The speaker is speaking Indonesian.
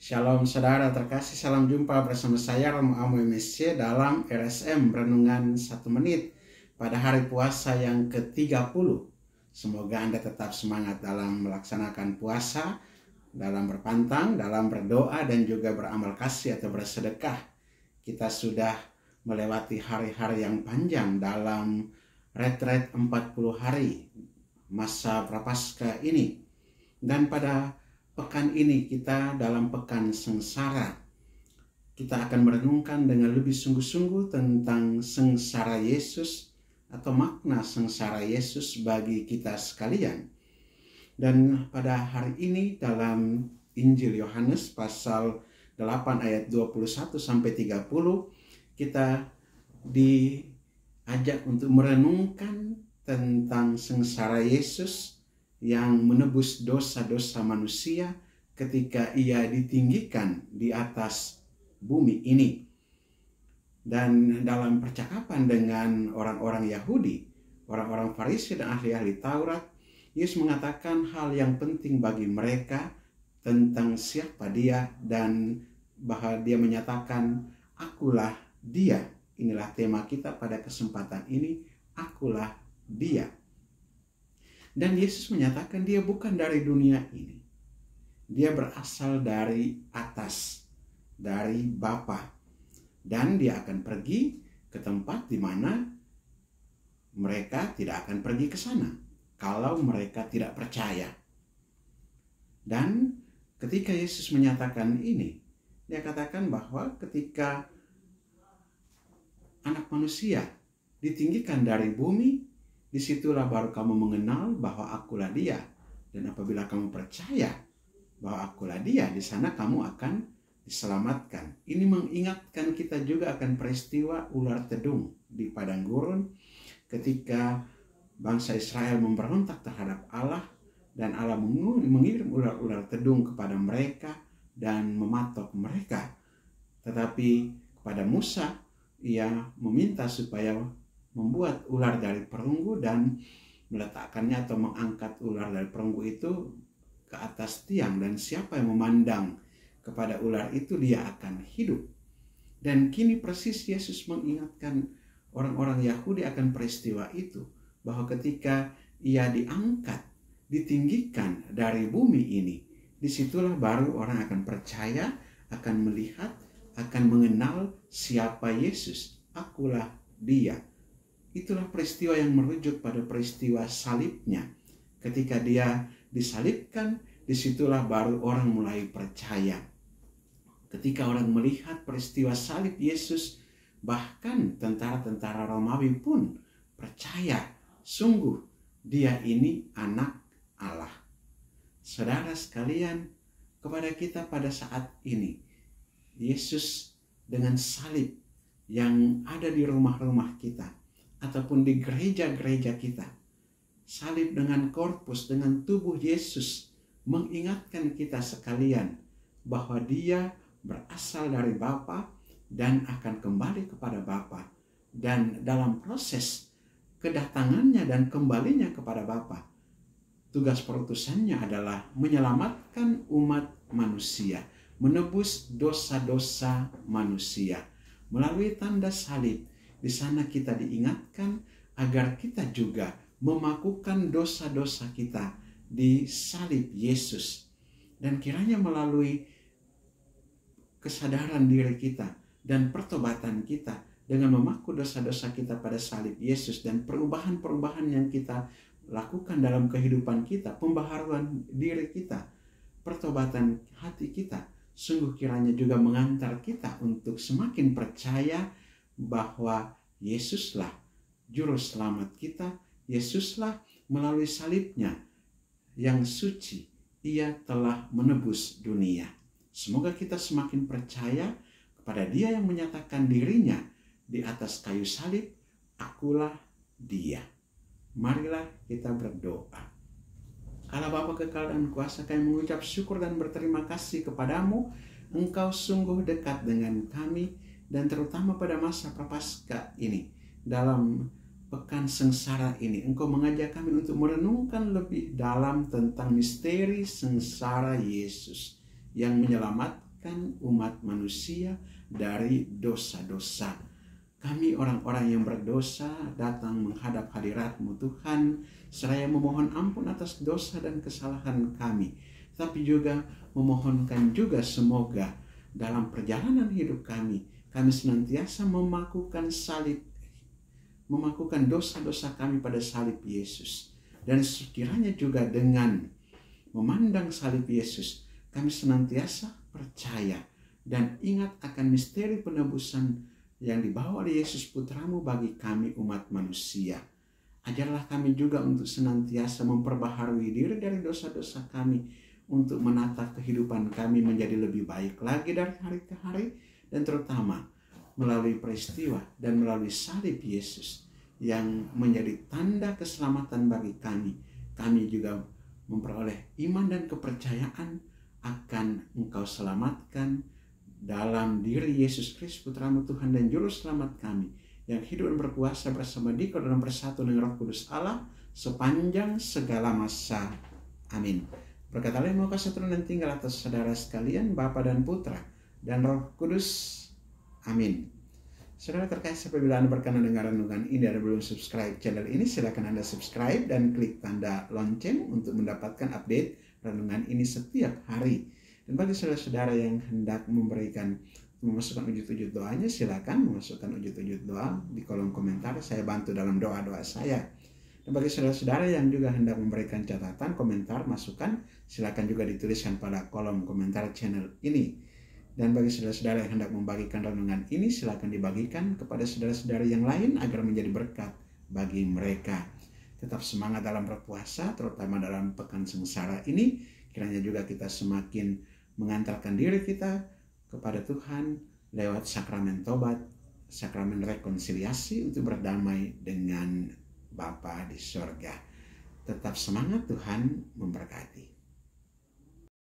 Shalom saudara terkasih, salam jumpa bersama saya Romo Amo MSC dalam RSM Renungan 1 Menit pada hari puasa yang ke-30. Semoga Anda tetap semangat dalam melaksanakan puasa, dalam berpantang, dalam berdoa dan juga beramal kasih atau bersedekah. Kita sudah melewati hari-hari yang panjang dalam retret 40 hari masa Prapaskah ini. Dan pada pekan ini kita dalam pekan sengsara. Kita akan merenungkan dengan lebih sungguh-sungguh tentang sengsara Yesus atau makna sengsara Yesus bagi kita sekalian. Dan pada hari ini dalam Injil Yohanes pasal 8 ayat 21 sampai 30 kita diajak untuk merenungkan tentang sengsara Yesus yang menebus dosa-dosa manusia ketika ia ditinggikan di atas bumi ini. Dan dalam percakapan dengan orang-orang Yahudi, orang-orang Farisi dan ahli-ahli Taurat, Yesus mengatakan hal yang penting bagi mereka tentang siapa dia dan bahwa dia menyatakan, "Akulah dia." Inilah tema kita pada kesempatan ini, akulah dia. Dan Yesus menyatakan dia bukan dari dunia ini. Dia berasal dari atas, dari Bapa. Dan dia akan pergi ke tempat di mana mereka tidak akan pergi ke sana kalau mereka tidak percaya. Dan ketika Yesus menyatakan ini, dia katakan bahwa ketika anak manusia ditinggikan dari bumi, disitulah baru kamu mengenal bahwa akulah dia. Dan apabila kamu percaya bahwa akulah dia, di sana kamu akan diselamatkan. Ini mengingatkan kita juga akan peristiwa ular tedung di padang gurun ketika bangsa Israel memberontak terhadap Allah dan Allah mengirim ular-ular tedung kepada mereka dan mematok mereka. Tetapi kepada Musa ia meminta supaya membuat ular dari perunggu dan meletakkannya atau mengangkat ular dari perunggu itu ke atas tiang, dan siapa yang memandang kepada ular itu dia akan hidup. Dan kini persis Yesus mengingatkan orang-orang Yahudi akan peristiwa itu, bahwa ketika ia diangkat, ditinggikan dari bumi ini, disitulah baru orang akan percaya, akan melihat, akan mengenal siapa Yesus. Akulah dia. Itulah peristiwa yang merujuk pada peristiwa salibnya. Ketika dia disalibkan, disitulah baru orang mulai percaya. Ketika orang melihat peristiwa salib Yesus, bahkan tentara-tentara Romawi pun percaya, sungguh dia ini anak Allah. Saudara sekalian, kepada kita pada saat ini, Yesus dengan salib yang ada di rumah-rumah kita, ataupun di gereja-gereja kita, salib dengan korpus, dengan tubuh Yesus, mengingatkan kita sekalian bahwa dia berasal dari Bapa dan akan kembali kepada Bapa. Dan dalam proses kedatangannya dan kembalinya kepada Bapa, tugas perutusannya adalah menyelamatkan umat manusia, menebus dosa-dosa manusia. Melalui tanda salib, di sana kita diingatkan agar kita juga memakukan dosa-dosa kita di salib Yesus. Dan kiranya melalui kesadaran diri kita dan pertobatan kita dengan memaku dosa-dosa kita pada salib Yesus dan perubahan-perubahan yang kita lakukan dalam kehidupan kita, pembaharuan diri kita, pertobatan hati kita, sungguh kiranya juga mengantar kita untuk semakin percaya bahwa Yesuslah juru selamat kita. Yesuslah melalui salibnya yang suci, ia telah menebus dunia. Semoga kita semakin percaya kepada dia yang menyatakan dirinya di atas kayu salib, akulah dia. Marilah kita berdoa. Allah Bapa kekal dan kuasa, kami mengucap syukur dan berterima kasih kepadamu. Engkau sungguh dekat dengan kami, dan terutama pada masa Prapaskah ini, dalam pekan sengsara ini, Engkau mengajak kami untuk merenungkan lebih dalam tentang misteri sengsara Yesus yang menyelamatkan menyelamatkan umat manusia dari dosa-dosa. Kami orang-orang yang berdosa datang menghadap hadirat-Mu Tuhan, seraya memohon ampun atas dosa dan kesalahan kami, tapi juga memohonkan juga semoga dalam perjalanan hidup kami senantiasa memakukan dosa-dosa kami pada salib Yesus. Dan sekiranya juga dengan memandang salib Yesus, kami senantiasa percaya dan ingat akan misteri penebusan yang dibawa oleh Yesus Putramu bagi kami umat manusia. Ajarlah kami juga untuk senantiasa memperbaharui diri dari dosa-dosa kami, untuk menata kehidupan kami menjadi lebih baik lagi dari hari ke hari, dan terutama melalui peristiwa dan melalui salib Yesus yang menjadi tanda keselamatan bagi kami. Kami juga memperoleh iman dan kepercayaan akan Engkau selamatkan dalam diri Yesus Kristus Putramu Tuhan dan Juru Selamat kami, yang hidup dan berkuasa bersama Dikau dalam bersatu dengan Roh Kudus Allah sepanjang segala masa. Amin. Berkat Allah yang Maha Kuasa turun dan tinggal atas saudara sekalian, Bapa dan Putra dan Roh Kudus. Amin. Saudara terkasih, apabila Anda berkenan dengan renungan ini dan belum subscribe channel ini, silakan Anda subscribe dan klik tanda lonceng untuk mendapatkan update renungan ini setiap hari. Dan bagi saudara-saudara yang hendak memasukkan wujud-wujud doanya, silakan memasukkan wujud-wujud doa di kolom komentar. Saya bantu dalam doa-doa saya. Dan bagi saudara-saudara yang juga hendak memberikan catatan, komentar, masukan, silakan juga dituliskan pada kolom komentar channel ini. Dan bagi saudara-saudara yang hendak membagikan renungan ini, silakan dibagikan kepada saudara-saudara yang lain agar menjadi berkat bagi mereka. Tetap semangat dalam berpuasa, terutama dalam pekan sengsara ini. Kiranya juga kita semakin mengantarkan diri kita kepada Tuhan lewat sakramen tobat, sakramen rekonsiliasi untuk berdamai dengan Bapa di sorga. Tetap semangat, Tuhan memberkati.